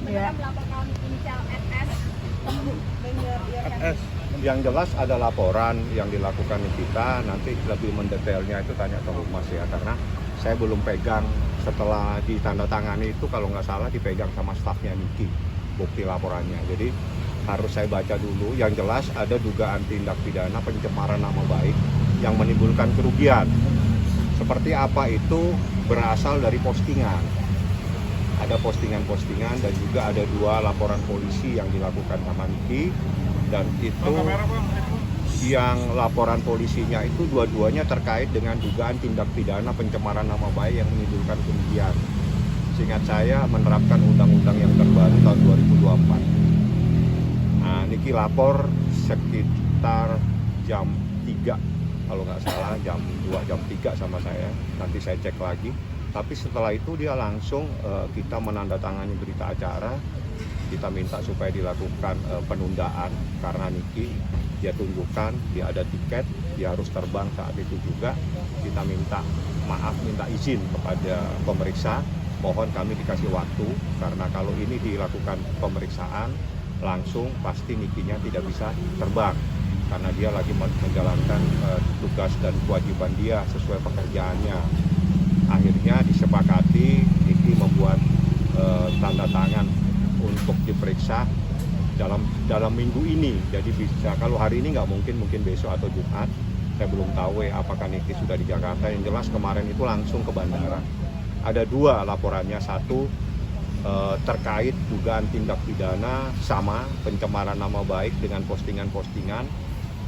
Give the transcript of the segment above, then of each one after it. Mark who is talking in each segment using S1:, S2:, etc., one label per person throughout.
S1: sebenarnya melaporkan inisial SS.
S2: FS. Yang jelas ada laporan yang dilakukan Nikita, nanti lebih mendetailnya itu tanya ke Humas ya, karena saya belum pegang. Setelah ditandatangani itu kalau nggak salah dipegang sama stafnya Niki bukti laporannya, jadi harus saya baca dulu. Yang jelas ada dugaan tindak pidana pencemaran nama baik yang menimbulkan kerugian. Seperti apa itu berasal dari postingan, ada postingan-postingan, dan juga ada 2 laporan polisi yang dilakukan sama Niki. Dan itu yang laporan polisinya itu dua-duanya terkait dengan dugaan tindak pidana pencemaran nama baik yang menimbulkan kerugian. Seingat saya menerapkan undang-undang yang terbaru tahun 2024. Nah, Niki lapor sekitar jam 3 kalau nggak salah, jam 2, jam 3 sama saya. Nanti saya cek lagi. Tapi setelah itu dia langsung kita menandatangani berita acara. Kita minta supaya dilakukan penundaan karena Niki dia tunjukkan dia ada tiket, dia harus terbang saat itu juga. Kita minta maaf, minta izin kepada pemeriksa, mohon kami dikasih waktu, karena kalau ini dilakukan pemeriksaan langsung pasti Nikinya tidak bisa terbang karena dia lagi menjalankan tugas dan kewajiban dia sesuai pekerjaannya. Akhirnya disepakati Niki membuat tanda tangan untuk diperiksa dalam minggu ini. Jadi bisa, kalau hari ini nggak mungkin besok atau Jumat. Saya belum tahu apakah Niki sudah di Jakarta. Yang jelas kemarin itu langsung ke bandara. Ada 2 laporannya, satu terkait dugaan tindak pidana sama pencemaran nama baik dengan postingan-postingan.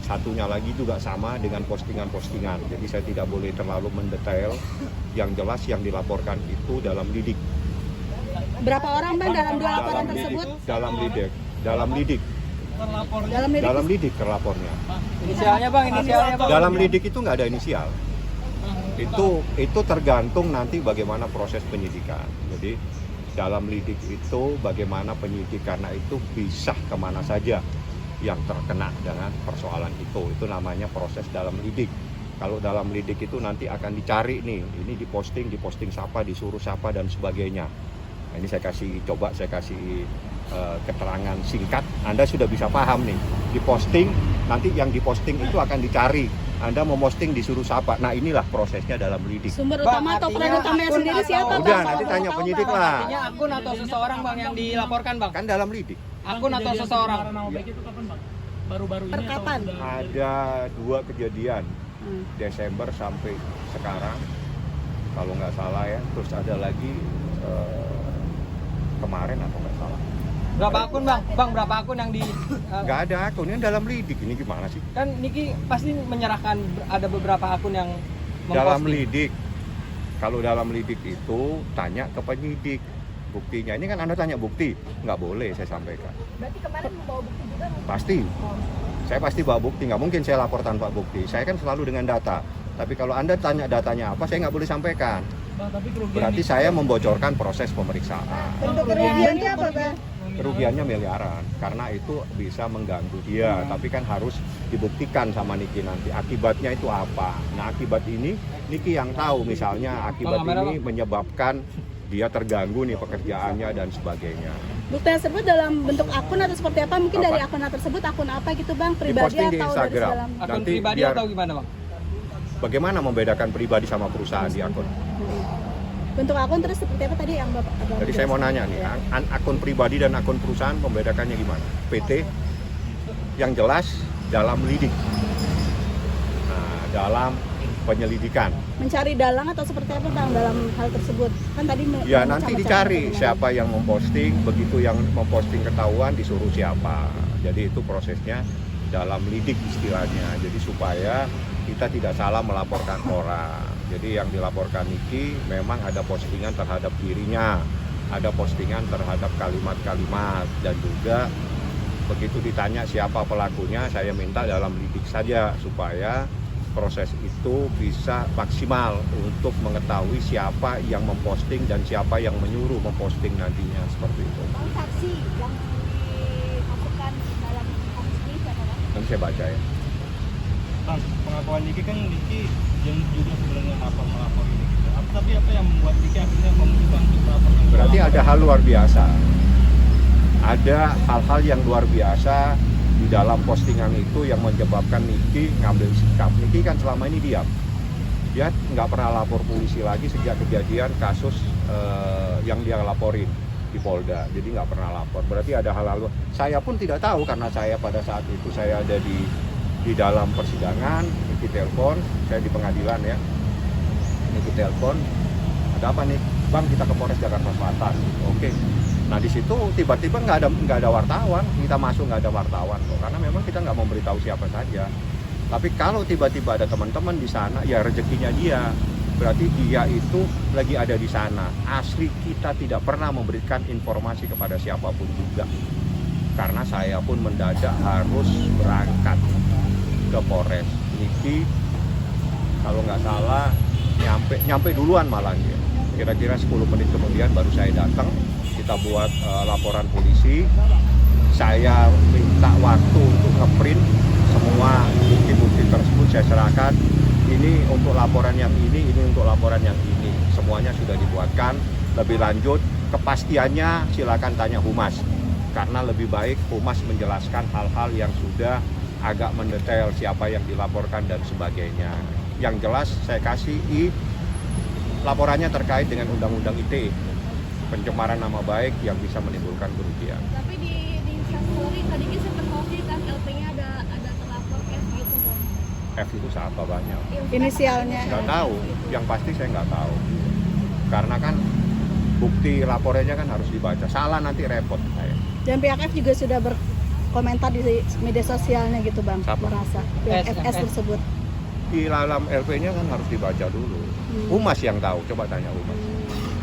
S2: Satunya lagi juga sama dengan postingan-postingan. Jadi saya tidak boleh terlalu mendetail. Yang jelas yang dilaporkan itu dalam lidik.
S1: Berapa orang Bang dalam 2 laporan tersebut?
S2: Dalam lidik. Dalam lidik terlapornya.
S3: Inisialnya Bang, inisialnya Bang.
S2: Dalam lidik itu nggak ada inisial. Itu tergantung nanti bagaimana proses penyidikan. Jadi dalam lidik itu bagaimana penyidik, karena itu bisa kemana saja yang terkena dengan persoalan itu. Itu namanya proses dalam lidik. Kalau dalam lidik itu nanti akan dicari nih, ini diposting siapa, disuruh siapa dan sebagainya. Nah, ini saya kasih keterangan singkat, Anda sudah bisa paham nih. Diposting, nanti yang diposting itu akan dicari. Anda mau posting disuruh siapa. Nah, inilah prosesnya dalam lidik.
S1: Sumber utama atau peran utamanya sendiri siapa Bang?
S2: Udah, nanti tanya penyidik lah.
S3: Artinya akun atau seseorang Bang yang dilaporkan Bang?
S2: Kan dalam lidik.
S3: Akun atau seseorang?
S4: Nama baik itu kapan Bang? Baru-baru ini
S1: Kapan?
S4: atau udah...
S2: Ada 2 kejadian, Desember sampai sekarang kalau nggak salah ya. Terus ada lagi kemarin atau nggak salah.
S3: Berapa akun Bang? Bang, berapa akun yang di...
S2: Nggak ada akun, ini dalam lidik. Ini gimana sih?
S3: Kan Niki pasti menyerahkan ada beberapa akun yang
S2: Dalam
S3: memposting.
S2: lidik. Kalau dalam lidik itu tanya ke penyidik buktinya. Ini kan Anda tanya bukti, nggak boleh saya sampaikan.
S1: Berarti kemarin membawa bukti juga?
S2: Pasti. Saya pasti bawa bukti, nggak mungkin saya lapor tanpa bukti. Saya kan selalu dengan data. Tapi kalau Anda tanya datanya apa, saya nggak boleh sampaikan.
S4: Bang, tapi kerugian
S2: Berarti saya membocorkan proses pemeriksaan.
S1: Bentuk kerugiannya apa Bang?
S2: Kerugiannya miliaran, karena itu bisa mengganggu dia. Tapi kan harus dibuktikan sama Niki nanti akibatnya itu apa. Nah, akibat ini Niki yang tahu, misalnya akibat ini menyebabkan dia terganggu nih pekerjaannya dan sebagainya.
S1: Bukti tersebut dalam bentuk akun atau seperti apa? Mungkin
S2: Apa?
S1: dari akun tersebut akun apa gitu Bang? Pribadi
S2: Diposting di
S1: atau dari
S2: Instagram.
S1: dalam?
S3: Akun
S2: Nanti
S3: pribadi
S2: biar-
S3: atau gimana Bang?
S2: Bagaimana membedakan pribadi sama perusahaan di akun?
S1: Bentuk akun terus seperti apa tadi yang Bapak?
S2: Jadi saya mau nanya nih, akun pribadi dan akun perusahaan membedakannya gimana? PT yang jelas dalam lidik, nah, dalam penyelidikan.
S1: Mencari dalang atau seperti apa Bang dalam hal tersebut? Kan tadi
S2: Ya nanti dicari
S1: macam-macam.
S2: siapa yang memposting, begitu yang memposting ketahuan disuruh siapa. Jadi itu prosesnya dalam lidik istilahnya. Jadi supaya kita tidak salah melaporkan orang. Jadi yang dilaporkan Niki memang ada postingan terhadap dirinya, ada postingan terhadap kalimat-kalimat, dan juga begitu ditanya siapa pelakunya, saya minta dalam lidik saja supaya proses itu bisa maksimal untuk mengetahui siapa yang memposting dan siapa yang menyuruh memposting nantinya, seperti itu.
S1: Bang, saksi yang dimasukkan dalam kasus ini siapa Bang?
S2: Nanti saya baca ya.
S4: Bang, pengakuan Niki kan Niki yang juga sebenarnya melapor ini. Tapi apa yang membuat Niki akhirnya memutuskan untuk melapor?
S2: Berarti ada hal luar biasa. ada hal-hal yang luar biasa di dalam postingan itu yang menyebabkan Niki ngambil sikap. Niki kan selama ini diam. Dia nggak pernah lapor polisi lagi sejak kejadian kasus yang dia laporin di Polda. Jadi nggak pernah lapor. Berarti ada hal-hal. Saya pun tidak tahu karena saya pada saat itu saya ada di dalam persidangan. Niki telepon, saya di pengadilan ya. Niki telepon, ada apa nih? Bang, kita ke Polres Jakarta Selatan. Oke. Nah di situ tiba-tiba nggak ada wartawan. Kita masuk nggak ada wartawan kok. Karena memang kita nggak mau beritahu siapa saja. Tapi kalau tiba-tiba ada teman-teman di sana, ya rezekinya dia. Berarti dia itu lagi ada di sana. Asli kita tidak pernah memberikan informasi kepada siapapun juga. Karena saya pun mendadak harus berangkat ke Polres. Niki kalau nggak salah nyampe duluan malah dia. Kira-kira 10 menit kemudian baru saya datang. Kita buat laporan polisi. Saya minta waktu untuk ngeprint semua bukti-bukti tersebut, saya serahkan. Ini untuk laporan yang ini untuk laporan yang ini. Semuanya sudah dibuatkan. Lebih lanjut, kepastiannya silakan tanya Humas. Karena lebih baik Humas menjelaskan hal-hal yang sudah agak mendetail siapa yang dilaporkan dan sebagainya. Yang jelas saya kasih laporannya terkait dengan Undang-Undang ITE, pencemaran nama baik yang bisa menimbulkan kerugian.
S1: Tapi di instastory tadi kita sempat posting kan LP-nya ada terlapor F gitu Bang.
S2: F itu siapa banyak?
S5: Inisialnya.
S2: Nggak tahu, yang pasti saya nggak tahu. Karena kan bukti laporannya kan harus dibaca. Salah nanti repot saya.
S5: Dan pihak F juga sudah berkomentar di media sosialnya gitu Bang,
S2: Siapa?
S5: merasa pihak
S3: S,
S5: FS
S3: S.
S5: tersebut.
S2: Di dalam LP-nya kan harus dibaca dulu. Humas yang tahu, coba tanya Humas.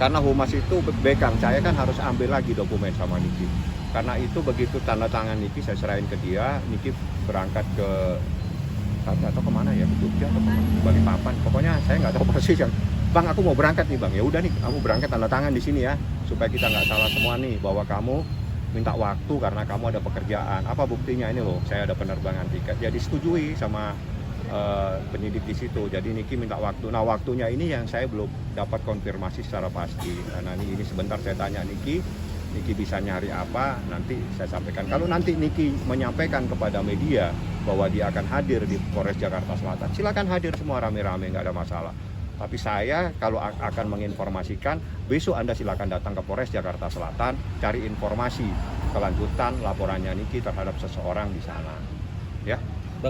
S2: Karena Humas itu bekang, saya kan harus ambil lagi dokumen sama Niki. Karena itu begitu tanda tangan Niki saya serahin ke dia, Niki berangkat ke atau kemana ya, ke Jogja atau kemana, Balikpapan. Pokoknya saya nggak tahu persis yang, Bang aku mau berangkat nih Bang. Ya udah nih, kamu berangkat tanda tangan di sini ya, supaya kita nggak salah semua nih bahwa kamu minta waktu karena kamu ada pekerjaan. Apa buktinya ini loh, saya ada penerbangan tiket. Jadi setujui sama penyidik di situ. Jadi Niki minta waktu. Nah waktunya ini yang saya belum dapat konfirmasi secara pasti. Nah ini sebentar saya tanya Niki bisa nyari apa, nanti saya sampaikan. Kalau nanti Niki menyampaikan kepada media bahwa dia akan hadir di Polres Jakarta Selatan, silakan hadir semua rame-rame, nggak ada masalah. Tapi saya kalau akan menginformasikan, besok Anda silakan datang ke Polres Jakarta Selatan, cari informasi kelanjutan laporannya Niki terhadap seseorang di sana. Ya.